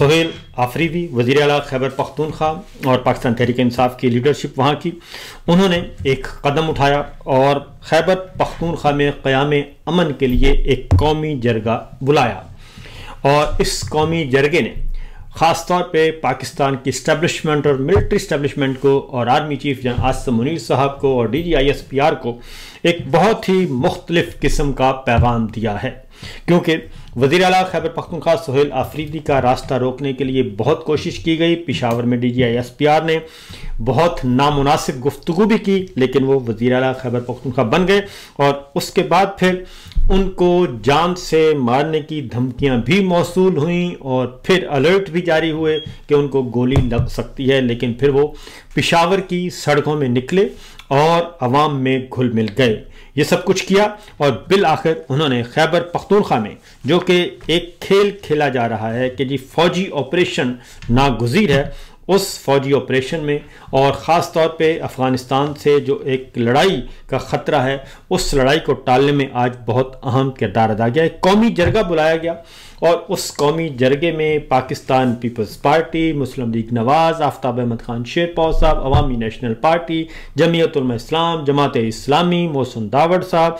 सोहेल आफरीदी वज़ीर आला खैबर पख्तूनख्वा और पाकिस्तान तहरीक इंसाफ की लीडरशिप वहाँ की, उन्होंने एक कदम उठाया और खैबर पख्तूनख्वा में क़याम अमन के लिए एक कौमी जरगा बुलाया। और इस कौमी जरगे ने ख़ास तौर पे पाकिस्तान की इस्टेब्लिशमेंट और मिलिट्री इस्टेब्लिशमेंट को और army chief general Asim Munir साहब को और DGISPR को एक बहुत ही मुख्तलिफ किस्म का पैगाम दिया है, क्योंकि वज़ीर आला खैबर पख्तूनख्वा सोहेल आफरीदी का रास्ता रोकने के लिए बहुत कोशिश की गई। पेशावर में DGISPR ने बहुत नामुनासिब गुफ्तगू भी की, लेकिन वो वज़ीर आला खैबर पख्तूनख्वा बन गए और उसके बाद फिर उनको जान से मारने की धमकियां भी मौसूल हुई और फिर अलर्ट भी जारी हुए कि उनको गोली लग सकती है। लेकिन फिर वो पेशावर की सड़कों में निकले और अवाम में घुल मिल गए। ये सब कुछ किया और बिल आखिर उन्होंने खैबर पख्तूनख्वा में, जो कि एक खेल खेला जा रहा है कि जी फौजी ऑपरेशन नागुज़ीर है, उस फौजी ऑपरेशन में और ख़ास तौर पे अफ़गानिस्तान से जो एक लड़ाई का ख़तरा है, उस लड़ाई को टालने में आज बहुत अहम किरदार अदा किया। एक कौमी जरगा बुलाया गया और उस कौमी जरगे में पाकिस्तान पीपल्स पार्टी, मुस्लिम लीग नवाज़, आफ्ताब अहमद खान शेरपाव साहब, अवामी नेशनल पार्टी, जमीयत उलमा इस्लाम, जमात इस्लामी, मोहसिन दावड़ साहब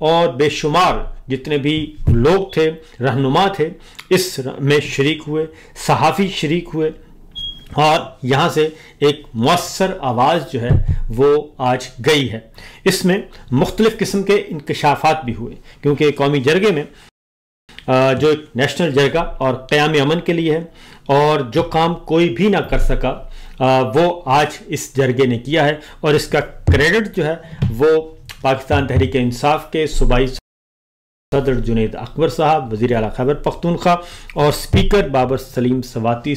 और बेशुमार जितने भी लोग थे, रहनुमा थे, इस में शरीक हुए, सहाफ़ी शरीक हुए और यहाँ से एक मुअस्सर आवाज़ जो है वो आज गई है। इसमें मुख्तलिफ़ किस्म के इंकशाफात भी हुए, क्योंकि कौमी जरगे में जो एक नेशनल जरगा और क़याम अमन के लिए है और जो काम कोई भी ना कर सका वो आज इस जरगे ने किया है। और इसका क्रेडिट जो है वो पाकिस्तान तहरीक इंसाफ के सूबाई सदर जुनैद अकबर साहब, वज़ीर आला खैबर पख्तूनख्वा और स्पीकर बाबर सलीम सवाती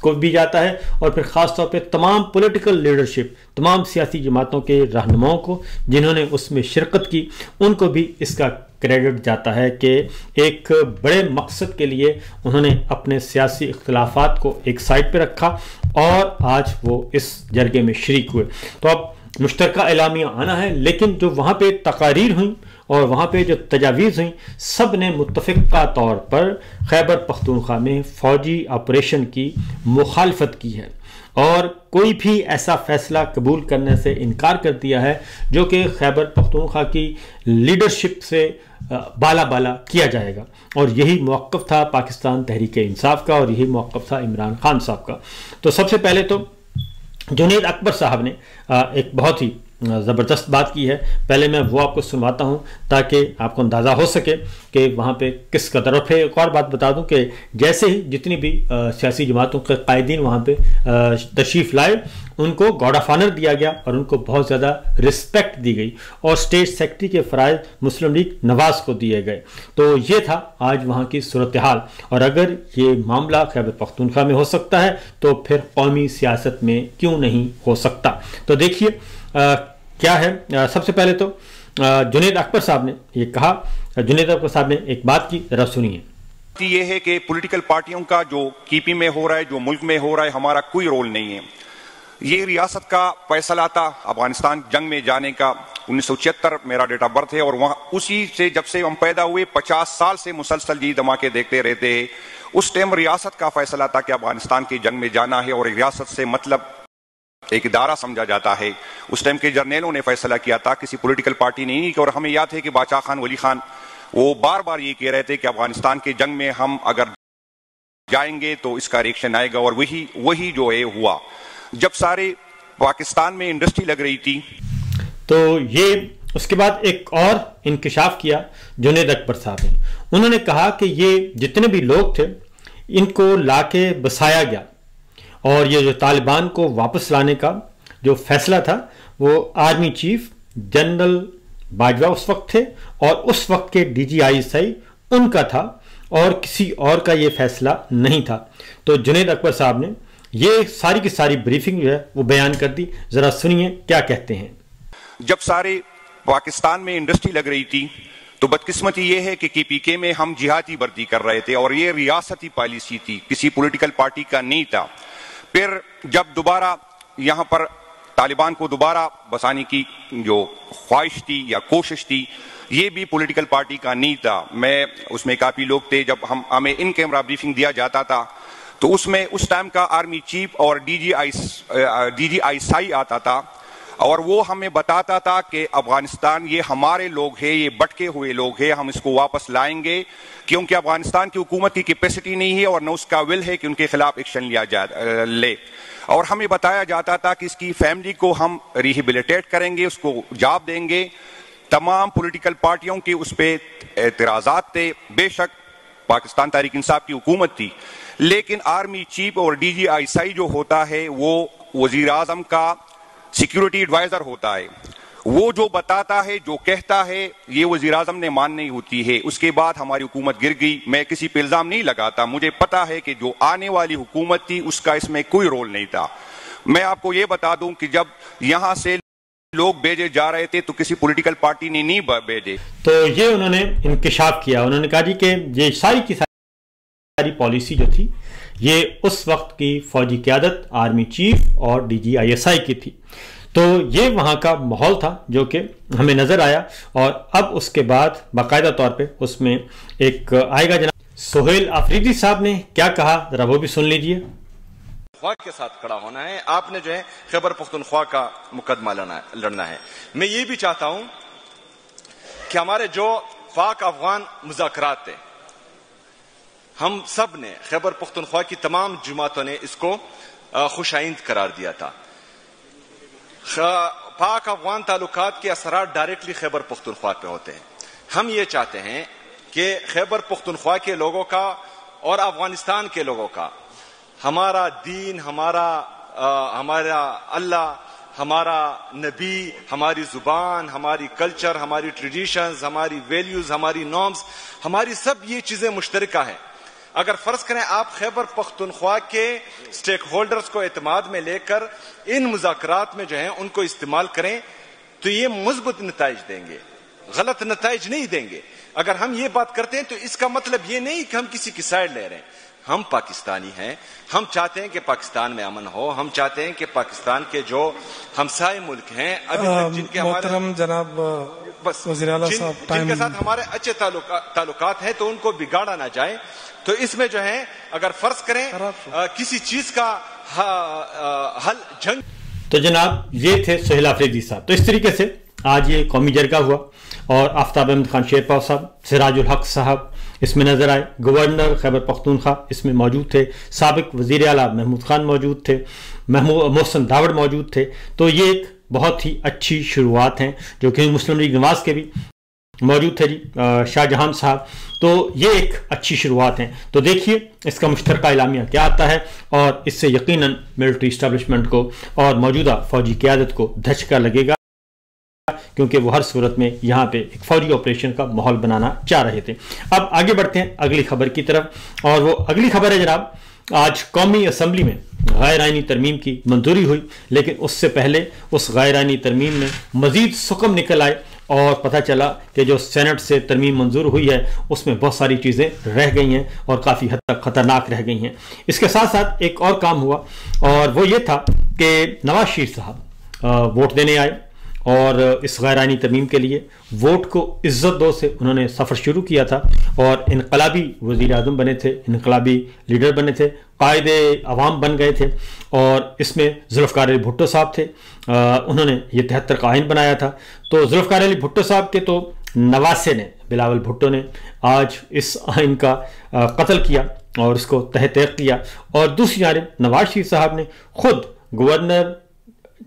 को भी जाता है और फिर ख़ास तौर पे तमाम पॉलिटिकल लीडरशिप, तमाम सियासी जमातों के रहनुमाओं को जिन्होंने उसमें शिरकत की, उनको भी इसका क्रेडिट जाता है कि एक बड़े मकसद के लिए उन्होंने अपने सियासी इख्तिलाफात को एक साइड पे रखा और आज वो इस जरगे में शरीक हुए। तो अब मुश्तरका एलामिया आना है, लेकिन जो वहाँ पे तकारीर हुई और वहाँ पे जो तजावीज़ हुई, सब ने मुत्तफ़िक़ा तौर पर खैबर पख्तूनख्वा में फ़ौजी ऑपरेशन की मुखालफत की है और कोई भी ऐसा फ़ैसला कबूल करने से इनकार कर दिया है जो कि खैबर पख्तूनख्वा की लीडरशिप से बाला बाला किया जाएगा। और यही मौक़िफ़ था पाकिस्तान तहरीक इंसाफ का और यही मौक़िफ़ था इमरान खान साहब का। तो सबसे पहले तो जुनैद अकबर साहब ने एक बहुत ही ज़बरदस्त बात की है। पहले मैं वो आपको सुनवाता हूँ ताकि आपको अंदाज़ा हो सके कि वहाँ पे किस कदर। और फिर एक और बात बता दूँ कि जैसे ही जितनी भी सियासी जमातों के कायदीन वहाँ पे तशरीफ़ लाए, उनको गार्ड ऑफ ऑनर दिया गया और उनको बहुत ज़्यादा रिस्पेक्ट दी गई और स्टेट सेक्रेटरी के फ़राइज़ मुस्लिम लीग नवाज़ को दिए गए। तो ये था आज वहाँ की सूरत हाल। और अगर ये मामला खैबर पख्तूनख्वा में हो सकता है तो फिर कौमी सियासत में क्यों नहीं हो सकता। तो देखिए क्या है। सबसे पहले तो जुनैद अकबर साहब ने ये कहा, जुनैद अकबर साहब ने एक बात की, जरा सुनिए। ये है कि पॉलिटिकल पार्टियों का जो कीपी में हो रहा है, जो मुल्क में हो रहा है, हमारा कोई रोल नहीं है। ये रियासत का फैसला था अफगानिस्तान जंग में जाने का। 1976 मेरा डेट ऑफ बर्थ है और वहां उसी से जब से हम पैदा हुए 50 साल से मुसलसल जी धमाके देखते रहते हैं। उस टाइम रियासत का फैसला था कि अफगानिस्तान की जंग में जाना है और रियासत से मतलब एक इदारा समझा जाता है। उस टाइम के जर्नलों ने फैसला किया था, किसी पॉलिटिकल पार्टी ने नहीं। और हमें याद है कि बादशाह खान वली खान वो बार बार ये कह रहे थे कि अफगानिस्तान के जंग में हम अगर जाएंगे तो इसका रिएक्शन आएगा और वही जो है हुआ। जब सारे पाकिस्तान में इंडस्ट्री लग रही थी तो ये उसके बाद एक और इंकशाफ किया जुनैद अकबर साहब ने। उन्होंने कहा कि ये जितने भी लोग थे इनको लाके बसाया गया और ये जो तालिबान को वापस लाने का जो फैसला था वो आर्मी चीफ जनरल बाजवा उस वक्त थे और उस वक्त के DGISI उनका था और किसी और का ये फैसला नहीं था। तो जुनैद अकबर साहब ने ये सारी की सारी ब्रीफिंग जो है वो बयान कर दी। जरा सुनिए क्या कहते हैं। जब सारे पाकिस्तान में इंडस्ट्री लग रही थी तो बदकिस्मती ये है कि KPK में हम जिहादी वर्दी कर रहे थे और ये रियासती पॉलिसी थी, किसी पॉलिटिकल पार्टी का नहीं था। फिर जब दोबारा यहाँ पर तालिबान को दोबारा बसाने की जो ख्वाहिश थी या कोशिश थी, ये भी पॉलिटिकल पार्टी का नहीं था। मैं उसमें काफी लोग थे। जब हमें इन कैमरा ब्रीफिंग दिया जाता था तो उसमें उस टाइम का आर्मी चीफ और DGI आता था और वो हमें बताता था कि अफगानिस्तान ये हमारे लोग हैं, ये भटके हुए लोग हैं, हम इसको वापस लाएंगे, क्योंकि अफगानिस्तान की हुकूमत की कैपेसिटी नहीं है और न उसका विल है कि उनके खिलाफ एक्शन लिया ले। और हमें बताया जाता था कि इसकी फैमिली को हम रिहेबिलिटेट करेंगे, उसको जॉब देंगे। तमाम पॉलिटिकल पार्टियों के उस पर एतराज़ात थे। बेशक पाकिस्तान तहरीक इंसाफ की हुकूमत थी, लेकिन आर्मी चीफ और DGI जो होता है वो वजीर आजम का सिक्योरिटी एडवाइजर होता है। वो जो बताता है, जो कहता है, ये वजीर आजम ने माननी होती है। उसके बाद हमारी हुकूमत गिर गई। मैं किसी पे इल्जाम नहीं लगाता, मुझे पता है कि जो आने वाली हुकूमत थी उसका इसमें कोई रोल नहीं था। मैं आपको ये बता दूं कि जब यहां से लोग भेजे जा रहे थे तो किसी पॉलिटिकल पार्टी ने नहीं भेजे। तो ये उन्होंने इंकिशाफ किया। उन्होंने कहा जी कि ये सारी की सारी पॉलिसी जो थी ये उस वक्त की फौजी क़यादत, आर्मी चीफ और DGI की थी। तो ये वहाँ का माहौल था जो कि हमें नज़र आया। और अब उसके बाद बाकायदा तौर पे उसमें एक आएगा जनाब सोहेल आफरीदी साहब ने क्या कहा, जरा वो भी सुन लीजिए। ख्वा के साथ खड़ा होना है, आपने जो है खैबर पख्तूनख्वा का मुकदमा लड़ना है। मैं ये भी चाहता हूं कि हमारे जो पाक अफगान मुज़ाकरात थे, हम सब ने, खैबर पख्तूनख्वा की तमाम जमातों ने इसको खुशाइंद करार दिया था। पाक अफगान ताल्लुकात के असरात डायरेक्टली खैबर पख्तूनख्वा पे होते हैं। हम ये चाहते हैं कि खैबर पख्तूनख्वा के लोगों का और अफगानिस्तान के लोगों का हमारा दीन, हमारा अल्लाह, हमारा नबी, हमारी जुबान, हमारी कल्चर, हमारी ट्रेडिशंस, हमारी वैल्यूज, हमारी नॉर्म्स, हमारी सब ये चीजें मुश्तरका है। अगर फर्ज करें आप खैबर पख्तूनख्वा के स्टेक होल्डर्स को एतमाद में लेकर इन मुज़ाकरात में जो है उनको इस्तेमाल करें तो ये मुस्बत नताइज देंगे, गलत नताइज नहीं देंगे। अगर हम ये बात करते हैं तो इसका मतलब ये नहीं कि हम किसी की साइड ले रहे हैं। हम पाकिस्तानी हैं, हम चाहते हैं कि पाकिस्तान में अमन हो, हम चाहते हैं कि पाकिस्तान के जो हमसाए मुल्क हैं अभी तक जिनके हमारे जनाब बस जिनके साथ हमारे अच्छे ताल्लुकात हैं तो उनको बिगाड़ा ना जाए। तो इसमें जो है अगर फर्ज करें किसी चीज का हल जंग। तो जनाब ये थे सोहेल आफरीदी साहब। तो इस तरीके से आज ये कौमी जरगा हुआ और आफ्ताब अहमद खान शेरपाव साहब, सिराजुल हक साहब इसमें नजर आए, गवर्नर खैबर पख्तूनख्वा इसमें मौजूद थे, साबिक वजीर आला महमूद खान मौजूद थे, मोहसिन दावड़ मौजूद थे। तो ये एक बहुत ही अच्छी शुरुआत है जो कि मुस्लिम लीग नवाज के भी मौजूद थे जी, शाहजहां साहब। तो ये एक अच्छी शुरुआत है। तो देखिए इसका मुश्तरका इलामिया क्या आता है और इससे यकीनन मिलिट्री इस्टेब्लिशमेंट को और मौजूदा फौजी क़यादत को धचका लगेगा, क्योंकि वो हर सूरत में यहाँ पे एक फौजी ऑपरेशन का माहौल बनाना चाह रहे थे। अब आगे बढ़ते हैं अगली खबर की तरफ और वो अगली खबर है जनाब, आज कौमी असम्बली में गैर आइनी तरमीम की मंजूरी हुई, लेकिन उससे पहले उस गैर आइनी तरमीम में मजीद सुकम निकल आए और पता चला कि जो सेनेट से तरमीम मंजूर हुई है उसमें बहुत सारी चीज़ें रह गई हैं और काफ़ी हद तक ख़तरनाक रह गई हैं। इसके साथ साथ एक और काम हुआ और वो ये था कि नवाज शरीफ साहब वोट देने आए और इस गैर आइनी तरमीम के लिए वोट को इज्जत दो से उन्होंने सफ़र शुरू किया था और इनकलाबी वज़ीर आज़म बने थे, इनकलाबी लीडर बने थे, कायदे अवाम बन गए थे। और इसमें जुल्फ़िकार अली भुट्टो साहब थे, उन्होंने ये 73 का आइन बनाया था। तो जुल्फ़िकार अली भुट्टो साहब के तो नवासे ने, बिलावल भुट्टो ने आज इस आइन का कत्ल किया और इसको तहत किया। और दूसरी जानब नवाज शरीफ साहब ने खुद गवर्नर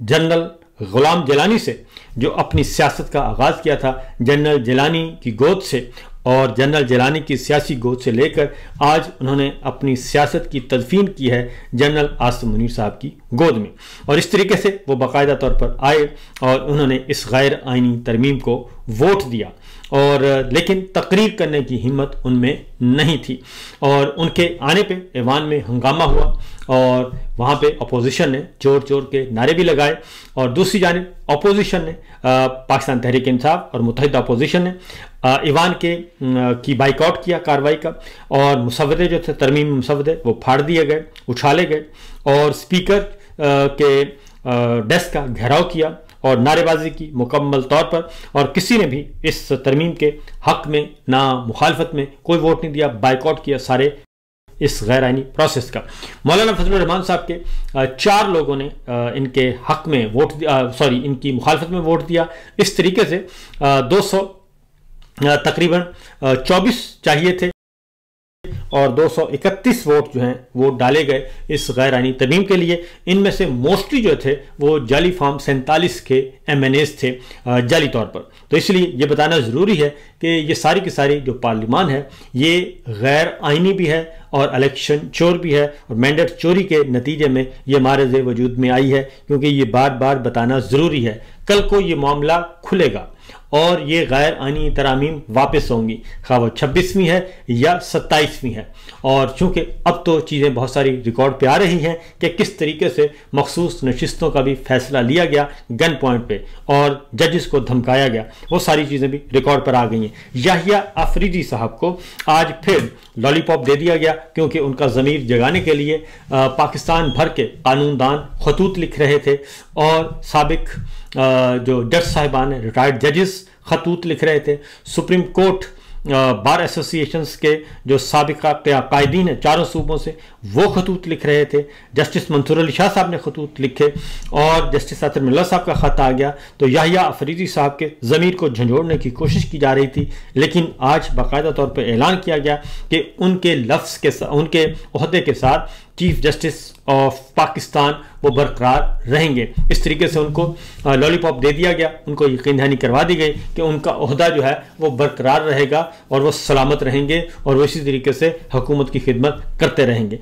जनरल गुलाम जिलानी से जो अपनी सियासत का आगाज़ किया था, जनरल जिलानी की गोद से और जनरल जिलानी की सियासी गोद से लेकर आज उन्होंने अपनी सियासत की तदफीन की है जनरल आसिम मुनीर साहब की गोद में। और इस तरीके से वो बाकायदा तौर पर आए और उन्होंने इस गैर आइनी तरमीम को वोट दिया और लेकिन तकरीर करने की हिम्मत उनमें नहीं थी और उनके आने पे ऐवान में हंगामा हुआ और वहाँ पे अपोजिशन ने जोर जोर के नारे भी लगाए और दूसरी जानिब अपोजिशन ने पाकिस्तान तहरीक इंसाफ और मुत्तहिदा अपोजिशन ने ऐवान के की बाइकआउट किया कार्रवाई का और मुसव्वदे जो थे, तरमीम मुसव्वदे वो फाड़ दिए गए, उछाले गए और स्पीकर के डेस्क का घेराव किया और नारेबाजी की मुकम्मल तौर पर। और किसी ने भी इस तरमीम के हक में ना मुखालफत में कोई वोट नहीं दिया, बाइकआउट किया सारे इस गैर आईनी प्रोसेस का। मौलाना फजलुर रहमान साहब के 4 लोगों ने इनके हक में वोट इनकी मुखालफत में वोट दिया। इस तरीके से 200 तकरीबन 24 चाहिए थे और 231 वोट जो हैं वो डाले गए इस गैर आईनी तरमीम के लिए। इनमें से मोस्टली जो थे वो जाली फॉर्म 47 के MNAs थे जाली तौर पर। तो इसलिए ये बताना ज़रूरी है कि ये सारी की सारी जो पार्लियामान है ये गैर आईनी भी है और इलेक्शन चोर भी है, और मैंडेट चोरी के नतीजे में ये मारज़ वजूद में आई है, क्योंकि ये बार बार बताना ज़रूरी है। कल को ये मामला खुलेगा और ये गैर आईनी तरामीम वापस होंगी, खा वो 26वीं है या 27वीं है। और चूंकि अब तो चीज़ें बहुत सारी रिकॉर्ड पे आ रही हैं कि किस तरीके से मखसूस नशिस्तों का भी फैसला लिया गया गन पॉइंट पे और जजेस को धमकाया गया, वो सारी चीज़ें भी रिकॉर्ड पर आ गई हैं। याहिया अफरीदी साहब को आज फिर लॉलीपॉप दे दिया गया, क्योंकि उनका ज़मीर जगाने के लिए पाकिस्तान भर के कानूनदान खतूत लिख रहे थे और साबिक जो जज साहिबान रिटायर्ड जजेस खतूत लिख रहे थे। सुप्रीम कोर्ट बार एसोसिएशंस के जो साबिका कायदीन हैं 4 सूबों से, वो खतूत लिख रहे थे। जस्टिस मंसूर अली शाह साहब ने खतूत लिखे और जस्टिस आतर मिल्ला साहब का ख़त आ गया। तो याहिया अफरीदी साहब के ज़मीर को झंझोड़ने की कोशिश की जा रही थी, लेकिन आज बाकायदा तौर पर ऐलान किया गया कि उनके लफ्ज़ के साथ, उनके ओहदे के साथ चीफ जस्टिस ऑफ पाकिस्तान वो बरकरार रहेंगे। इस तरीके से उनको लॉलीपॉप दे दिया गया, उनको यकीन दहानी करवा दी गई कि उनका ओहदा जो है वो बरकरार रहेगा और वो सलामत रहेंगे और वो इसी तरीके से हुकूमत की खिदमत करते रहेंगे।